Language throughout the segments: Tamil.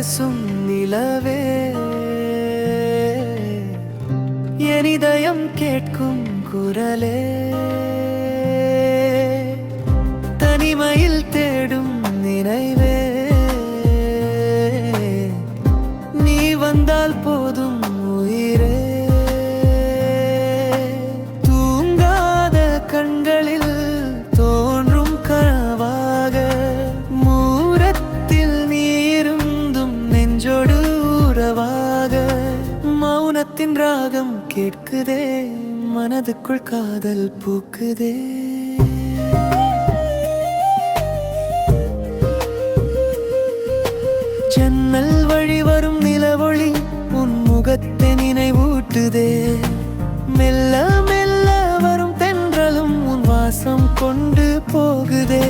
பேசும் நிலவே, என் இதயம் கேட்கும் குரலே, தனிமையில் தேடும் நினைவே, நீ வந்தால் போதும் உயிரே. தூங்காத கண்களில் தோன்றும் கனவாக, மூரத்தில் நீருந்தும் நெஞ்சோடு உறவாக, மௌனத்தின் ராகம் கேட்குதே, மனதுக்குள் காதல் பூக்குதே. ஜன்னல் வழி வரும் நிலவொளி உன் முகத்தை நினைவூட்டுதே, மெல்ல மெல்ல வரும் தென்றலும் உன் வாசம் கொண்டு போகுதே.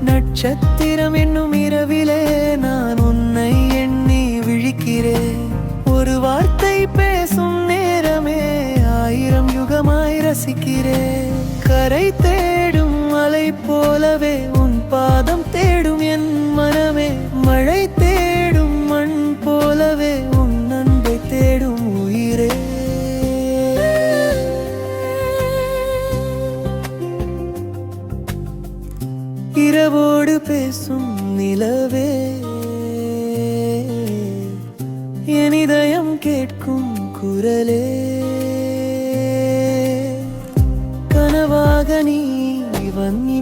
நட்சத்திரம் என்னும் இரவிலே நான் உன்னை எண்ணி விழிக்கிறேன், ஒரு வார்த்தை பேசும் நேரமே ஆயிரம் யுகமாய் ரசிக்கிறேன். கரை தேடும் அலை போலவே உன் பாதம் தேடும் என் மனமே, மழை தேடும் மண் போலவே உன் அன்பை தேடும் உயிரே. இரவோடு பேசும் நிலவே, என் இதயம் கேட்கும் குரலே, கனவாக நீ வந்தே